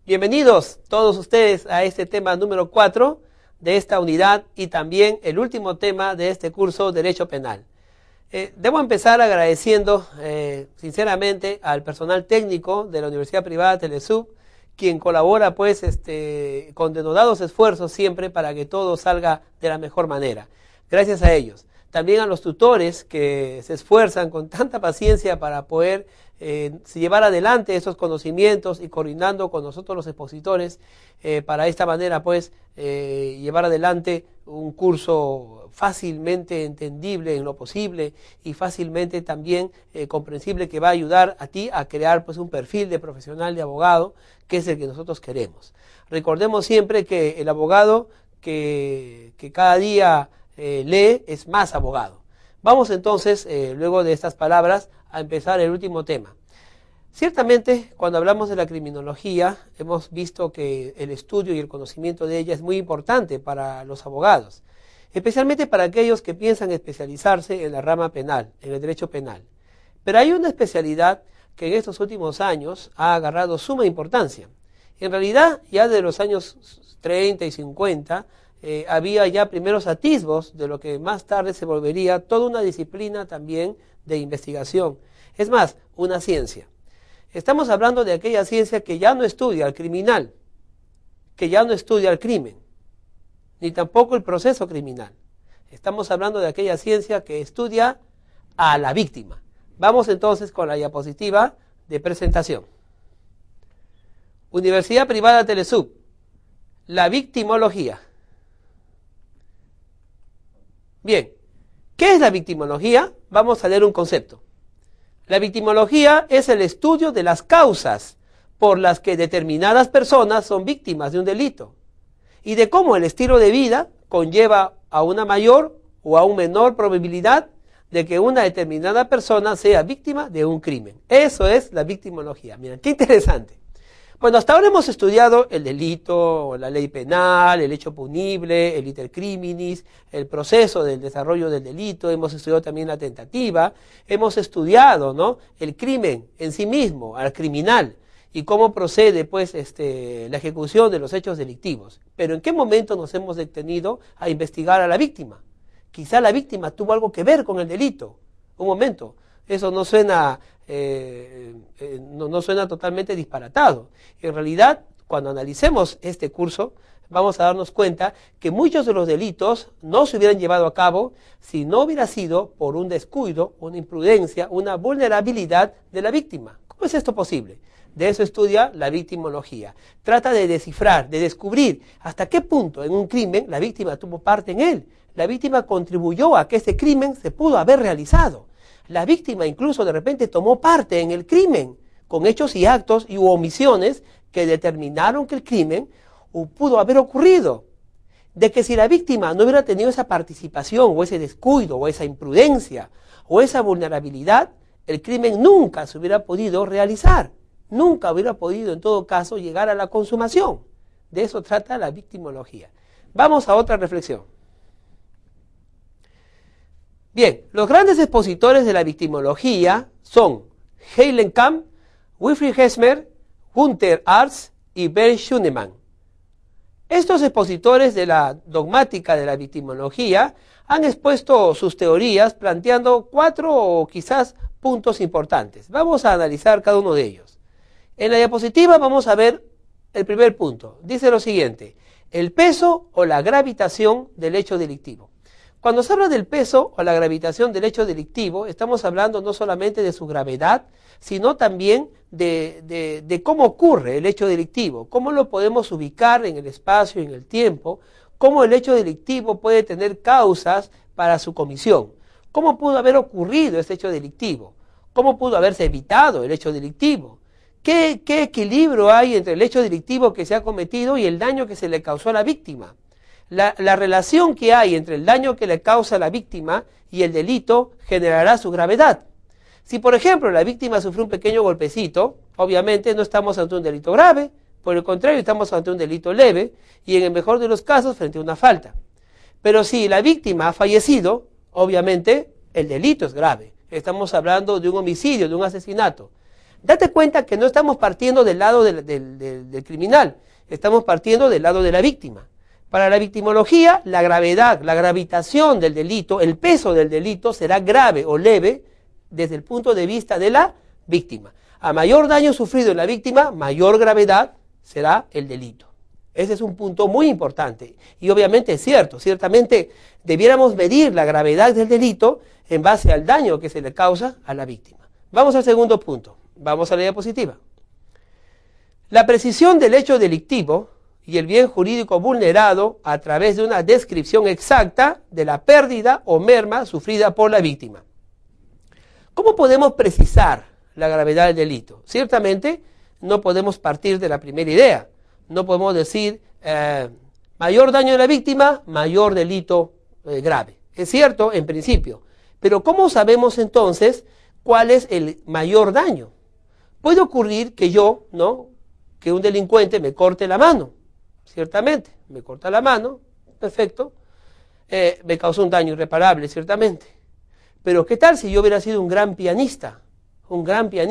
Bienvenidos todos ustedes a este tema número 4 de esta unidad y también el último tema de este curso, Derecho Penal. Debo empezar agradeciendo sinceramente al personal técnico de la Universidad Privada Telesub, quien colabora pues con denodados esfuerzos siempre para que todo salga de la mejor manera. Gracias a ellos. También a los tutores que se esfuerzan con tanta paciencia para poder llevar adelante esos conocimientos y coordinando con nosotros los expositores para esta manera pues llevar adelante un curso fácilmente entendible en lo posible y fácilmente también comprensible, que va a ayudar a ti a crear pues un perfil de profesional de abogado, que es el que nosotros queremos. Recordemos siempre que el abogado que cada día lee es más abogado. Vamos entonces, luego de estas palabras, a empezar el último tema. Ciertamente, cuando hablamos de la criminología, hemos visto que el estudio y el conocimiento de ella es muy importante para los abogados, especialmente para aquellos que piensan especializarse en la rama penal, en el derecho penal. Pero hay una especialidad que en estos últimos años ha agarrado suma importancia. En realidad, ya de los años 30 y 50, había ya primeros atisbos de lo que más tarde se volvería toda una disciplina también de investigación. Es más, una ciencia. Estamos hablando de aquella ciencia que ya no estudia al criminal, que ya no estudia el crimen, ni tampoco el proceso criminal. Estamos hablando de aquella ciencia que estudia a la víctima. Vamos entonces con la diapositiva de presentación. Universidad Privada Telesub, la victimología. Bien, ¿qué es la victimología? Vamos a leer un concepto. La victimología es el estudio de las causas por las que determinadas personas son víctimas de un delito y de cómo el estilo de vida conlleva a una mayor o a una menor probabilidad de que una determinada persona sea víctima de un crimen. Eso es la victimología. Miren, qué interesante. Bueno, hasta ahora hemos estudiado el delito, la ley penal, el hecho punible, el iter criminis, el proceso del desarrollo del delito, hemos estudiado también la tentativa, hemos estudiado, ¿no?, el crimen en sí mismo, al criminal, y cómo procede pues la ejecución de los hechos delictivos. Pero ¿en qué momento nos hemos detenido a investigar a la víctima? Quizá la víctima tuvo algo que ver con el delito. Un momento, eso no suena... no suena totalmente disparatado. En realidad, cuando analicemos este curso, vamos a darnos cuenta que muchos de los delitos no se hubieran llevado a cabo si no hubiera sido por un descuido, una imprudencia, una vulnerabilidad de la víctima. ¿Cómo es esto posible? De eso estudia la victimología. Trata de descifrar, de descubrir hasta qué punto en un crimen la víctima tuvo parte en él. La víctima contribuyó a que ese crimen se pudo haber realizado. La víctima incluso de repente tomó parte en el crimen, con hechos y actos y omisiones que determinaron que el crimen pudo haber ocurrido. De que si la víctima no hubiera tenido esa participación o ese descuido o esa imprudencia o esa vulnerabilidad, el crimen nunca se hubiera podido realizar, nunca hubiera podido en todo caso llegar a la consumación. De eso trata la victimología. Vamos a otra reflexión. Bien, los grandes expositores de la victimología son Heilenkamp, Wilfried Hesmer, Gunther Arz y Bernd Schunemann. Estos expositores de la dogmática de la victimología han expuesto sus teorías planteando 4 o quizás puntos importantes. Vamos a analizar cada uno de ellos. En la diapositiva vamos a ver el primer punto. Dice lo siguiente: el peso o la gravitación del hecho delictivo. Cuando se habla del peso o la gravitación del hecho delictivo, estamos hablando no solamente de su gravedad, sino también de cómo ocurre el hecho delictivo, cómo lo podemos ubicar en el espacio y en el tiempo, cómo el hecho delictivo puede tener causas para su comisión, cómo pudo haber ocurrido ese hecho delictivo, cómo pudo haberse evitado el hecho delictivo, qué equilibrio hay entre el hecho delictivo que se ha cometido y el daño que se le causó a la víctima. La relación que hay entre el daño que le causa a la víctima y el delito generará su gravedad. Si, por ejemplo, la víctima sufrió un pequeño golpecito, obviamente no estamos ante un delito grave, Por el contrario, estamos ante un delito leve y en el mejor de los casos frente a una falta. Pero si la víctima ha fallecido, obviamente el delito es grave. Estamos hablando de un homicidio, de un asesinato. Date cuenta que no estamos partiendo del lado del criminal, estamos partiendo del lado de la víctima. Para la victimología, la gravedad, la gravitación del delito, el peso del delito será grave o leve desde el punto de vista de la víctima. A mayor daño sufrido en la víctima, mayor gravedad será el delito. Ese es un punto muy importante. Y obviamente es cierto, ciertamente debiéramos medir la gravedad del delito en base al daño que se le causa a la víctima. Vamos al segundo punto. Vamos a la diapositiva. La precisión del hecho delictivo y el bien jurídico vulnerado a través de una descripción exacta de la pérdida o merma sufrida por la víctima. ¿Cómo podemos precisar la gravedad del delito? Ciertamente no podemos partir de la primera idea. No podemos decir mayor daño de la víctima, mayor delito grave. Es cierto en principio, pero ¿cómo sabemos entonces cuál es el mayor daño? Puede ocurrir que que un delincuente me corte la mano, ciertamente, me corta la mano, perfecto, me causó un daño irreparable, ciertamente. Pero ¿qué tal si yo hubiera sido un gran pianista? Un gran pianista.